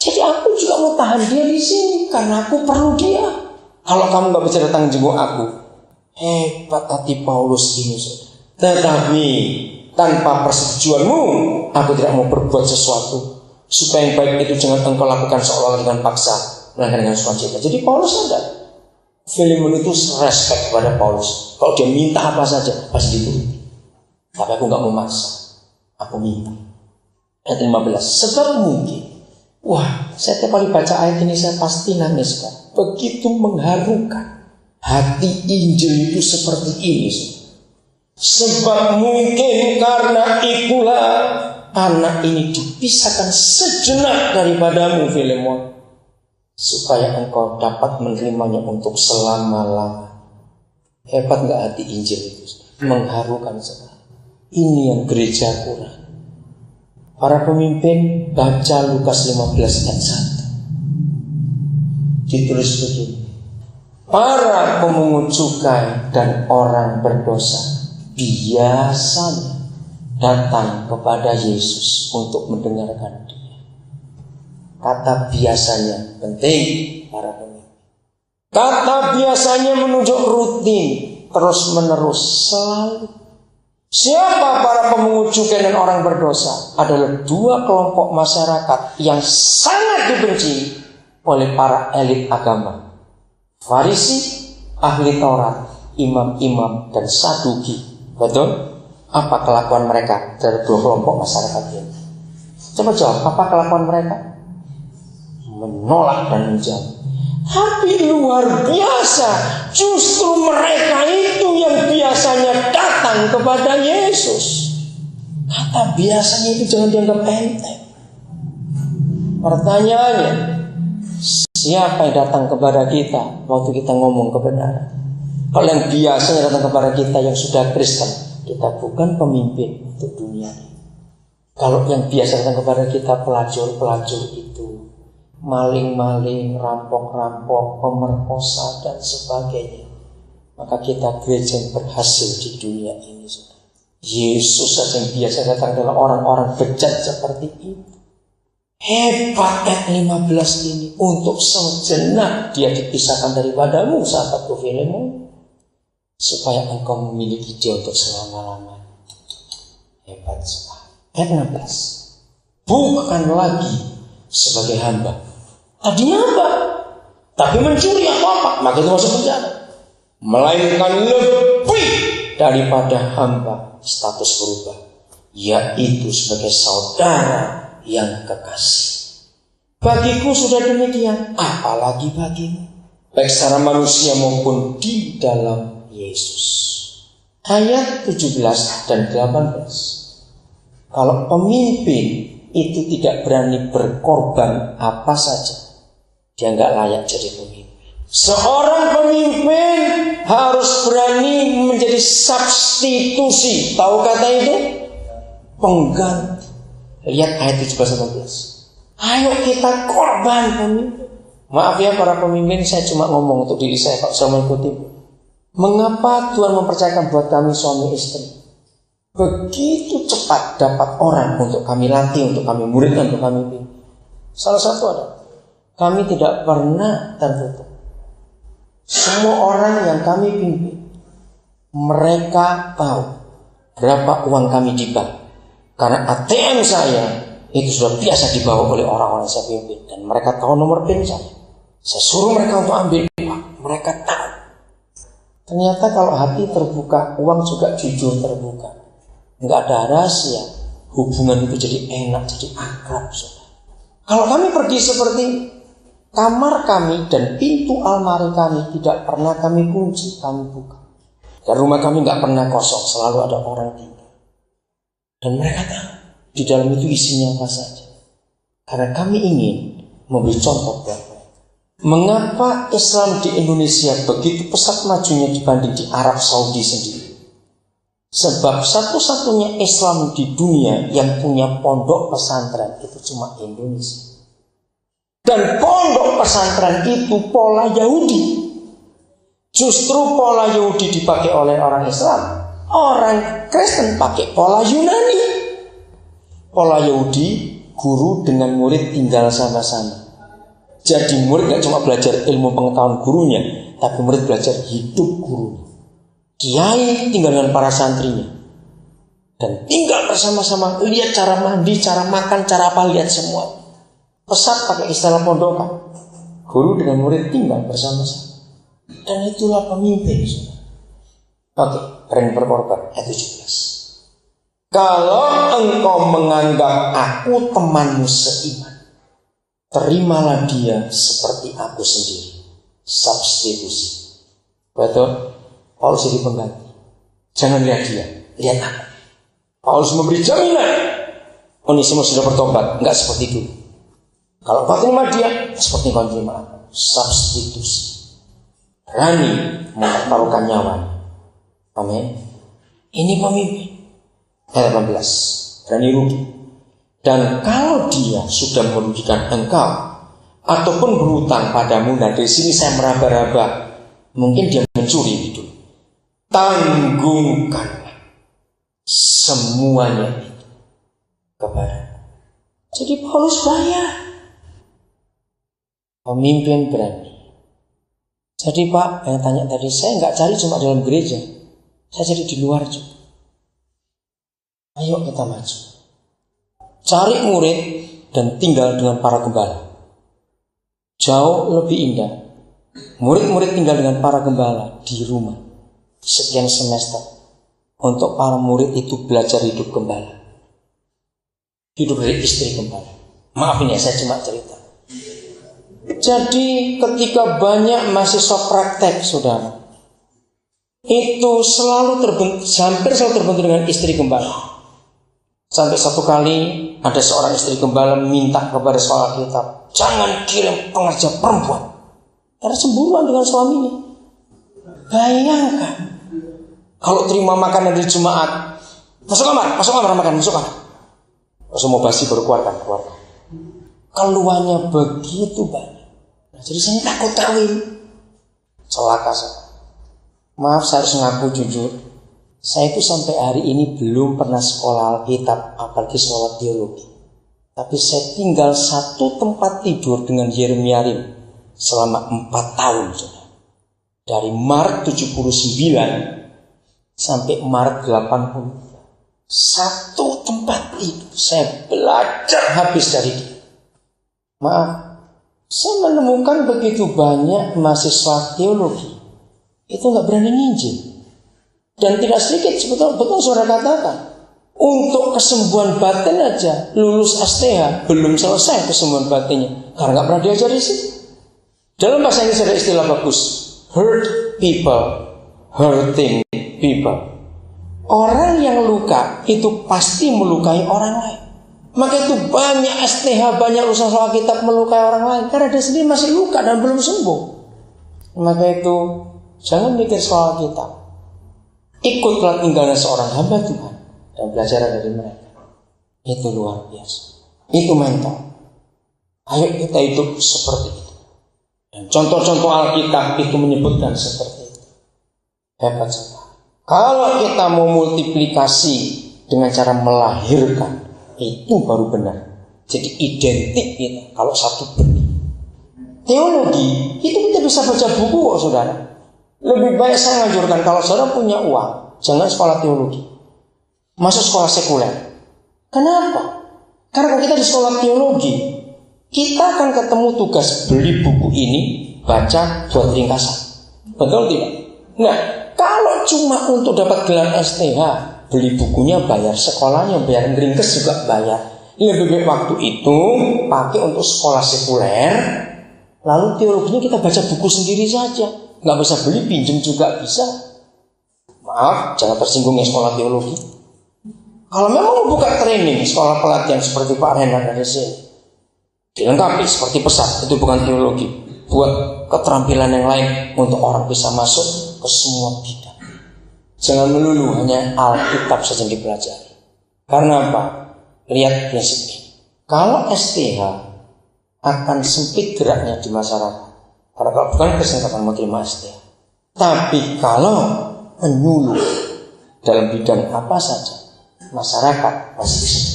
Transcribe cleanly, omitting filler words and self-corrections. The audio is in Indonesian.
Jadi aku juga mau tahan dia di sini karena aku perlu dia. Kalau kamu nggak bisa datang jenguk aku, hebat hati Paulus ini. Tetapi tanpa persetujuanmu, aku tidak mau berbuat sesuatu supaya yang baik itu jangan engkau lakukan seolah-olah dengan paksa, melainkan dengan sukacita. Jadi Paulus sadar, Filemon itu respect kepada Paulus. Kalau dia minta apa saja, pasti dituruti. Tapi aku nggak mau maksa, aku minta. Ayat 15. Sebab mungkin, saya tiap kali baca ayat ini saya pasti nangis, Pak. Begitu mengharukan. Hati Injil itu seperti ini. Sebab mungkin karena itulah anak ini dipisahkan sejenak daripadamu, Filemon, supaya engkau dapat menerimanya untuk selama-lama. Hebat gak hati Injil itu? Mengharukan sekali. Ini yang gereja kurang. Para pemimpin baca Lukas 15 ayat 1. Ditulis begini. Para pemungut cukai dan orang berdosa biasanya datang kepada Yesus untuk mendengarkan dia. Kata biasanya penting para pemimpin. Kata biasanya menunjuk rutin, terus menerus, selalu. Siapa para pemungut cukai dan orang berdosa? Adalah dua kelompok masyarakat yang sangat dibenci oleh para elit agama. Farisi, ahli Taurat, imam-imam dan Saduki. Betul? Apa kelakuan mereka dari dua kelompok masyarakat ini? Coba jawab, apa kelakuan mereka? Menolak dan menjauh. Tapi luar biasa, justru mereka itu yang biasanya datang kepada Yesus. Kata biasanya itu jangan dianggap enteng. Pertanyaannya, siapa yang datang kepada kita waktu kita ngomong kebenaran? Kalau yang biasanya datang kepada kita yang sudah Kristen, kita bukan pemimpin untuk dunia ini. Kalau yang biasa datang kepada kita pelacur-pelacur itu, maling-maling, rampok-rampok, pemerkosa dan sebagainya, maka kita gereja yang berhasil di dunia ini. Yesus yang biasa datang adalah orang-orang bejat seperti itu. Hebat ayat 15 ini. Untuk sejenak dia dipisahkan daripadamu, sahabatku Filemon, supaya engkau memiliki dia untuk selama-lamanya. Hebat sekali. Ayat 16. Bukan lagi sebagai hamba. Tadinya hamba, tapi mencuri atau apa, maka itu masuk penjara. Melainkan lebih daripada hamba, status berubah, yaitu sebagai saudara yang kekasih. Bagiku sudah demikian, apalagi bagimu, baik secara manusia maupun di dalam Yesus. Ayat 17 dan 18. Kalau pemimpin itu tidak berani berkorban apa saja, dia nggak layak jadi pemimpin. Seorang pemimpin harus berani menjadi substitusi. Tahu kata itu? Pengganti. Lihat ayat 17-18. Ayo kita korban pemimpin. Maaf ya para pemimpin, saya cuma ngomong untuk diri saya kalau saya mengikuti. Mengapa Tuhan mempercayakan buat kami suami istri? Begitu cepat dapat orang untuk kami latih, untuk kami muridkan, untuk kami pimpin. Salah satu ada, kami tidak pernah tertutup. Semua orang yang kami pimpin, mereka tahu berapa uang kami di bank. Karena ATM saya itu sudah biasa dibawa oleh orang-orang yang saya pimpin. Dan mereka tahu nomor PIN saya. Saya suruh mereka untuk ambil uang, mereka tahu. Ternyata kalau hati terbuka, uang juga jujur terbuka. Enggak ada rahasia, hubungan itu jadi enak, jadi akrab. Saudara. Kalau kami pergi seperti kamar kami dan pintu almari kami tidak pernah kami kunci, kami buka. Dan rumah kami enggak pernah kosong, selalu ada orang tinggal. Dan mereka tahu di dalam itu isinya apa saja. Karena kami ingin memberi contoh buat mereka. Mengapa Islam di Indonesia begitu pesat majunya dibanding di Arab Saudi sendiri? Sebab satu-satunya Islam di dunia yang punya pondok pesantren itu cuma Indonesia. Dan pondok pesantren itu pola Yahudi. Justru pola Yahudi dipakai oleh orang Islam. Orang Kristen pakai pola Yunani. Pola Yahudi guru dengan murid tinggal sama-sama. Jadi murid gak cuma belajar ilmu pengetahuan gurunya, tapi murid belajar hidup gurunya. Kiai tinggal dengan para santrinya dan tinggal bersama-sama. Lihat cara mandi, cara makan, cara apa, lihat semua. Pesat pakai istilah pondokan. Guru dengan murid tinggal bersama-sama. Dan itulah pemimpin. Oke, Ren berkorban ayat 17. Kalau engkau menganggap aku temanmu seiman, terimalah dia seperti aku sendiri. Substitusi. Betul? Paulus jadi pengganti. Jangan lihat dia, lihat aku. Paulus memberi jaminan Onesimus sudah bertobat. Enggak seperti itu. Kalau kau terima dia, seperti kau terima aku. Substitusi. Berani mempertaruhkan nyawanya. Amin. Ini pemimpin. Ayat 18. Berani rugi. Dan kalau dia sudah merugikan engkau ataupun berhutang padamu, nah dari sini saya meraba-raba, mungkin dia mencuri gitu. Tanggungkanlah semuanya itu kepada. Jadi Paulus bayar. Pemimpin berani. Jadi Pak, yang tanya tadi, saya nggak cari cuma dalam gereja, saya cari di luar juga. Ayo kita maju. Cari murid dan tinggal dengan para gembala. Jauh lebih indah. Murid-murid tinggal dengan para gembala di rumah. Sekian semester. Untuk para murid itu belajar hidup gembala. Hidup dari istri gembala. Maafin ya, saya cuma cerita. Jadi ketika banyak mahasiswa praktek, saudara, itu hampir selalu terbentur dengan istri gembala. Sampai satu kali ada seorang istri gembala minta kepada sekolah Alkitab, jangan kirim pengajar perempuan, karena cemburuan dengan suaminya. Bayangkan kalau terima makanan di Jumat, masuk kamar makan, masuk kamar. Masuk mau basi baru keluarkan. Keluarnya begitu banyak. Nah, jadi saya takut kawin. Celaka saya. Maaf, saya harus ngaku jujur. Saya itu sampai hari ini belum pernah sekolah Alkitab, apalagi sekolah teologi. Tapi saya tinggal satu tempat tidur dengan Yeremia Rim selama 4 tahun. Dari Maret 79 sampai Maret 80. Satu tempat tidur. Saya belajar habis dari dia. Maaf, saya menemukan begitu banyak mahasiswa teologi itu nggak berani nginjil. Dan tidak sedikit, betul saudara katakan, untuk kesembuhan batin aja lulus STH belum selesai kesembuhan batinnya karena nggak pernah diajar di situ. Dalam bahasa Inggris ada istilah bagus, hurt people, hurting people. Orang yang luka itu pasti melukai orang lain. Maka itu banyak STH, banyak usaha soal kitab melukai orang lain karena dia sendiri masih luka dan belum sembuh. Maka itu jangan mikir soal kitab. Ikutlah tinggalnya seorang hamba Tuhan dan belajar dari mereka. Itu luar biasa. Itu mental. Ayo kita hidup seperti itu. Dan contoh-contoh Alkitab itu menyebutkan seperti itu. Hebat sekali. Kalau kita mau multiplikasi dengan cara melahirkan, itu baru benar. Jadi identik kita kalau satu benih. Teologi itu kita bisa baca buku kok saudara. Lebih baik saya anjurkan kalau saudara punya uang, jangan sekolah teologi, masuk sekolah sekuler. Kenapa? Karena kalau kita di sekolah teologi, kita akan ketemu tugas beli buku ini, baca, buat ringkasan. Betul tidak? Nah, kalau cuma untuk dapat gelar STH, beli bukunya bayar, sekolahnya bayar, ringkes juga bayar. Lebih baik waktu itu pakai untuk sekolah sekuler, lalu teologinya kita baca buku sendiri saja. Nggak bisa beli, pinjam juga bisa. Maaf, jangan tersinggung ya sekolah teologi. Kalau memang mau buka training, sekolah pelatihan seperti Pak Renat ada sini, dilengkapi seperti pesat, itu bukan teologi. Buat keterampilan yang lain untuk orang bisa masuk ke semua bidang. Jangan melulu hanya Alkitab saja yang dipelajari. Karena apa? Lihat prinsip ini. Kalau STH akan sempit geraknya di masyarakat. Karena kalau bukan Kristen akan mau terima STH. Tapi kalau menyuluh dalam bidang apa saja, masyarakat pasti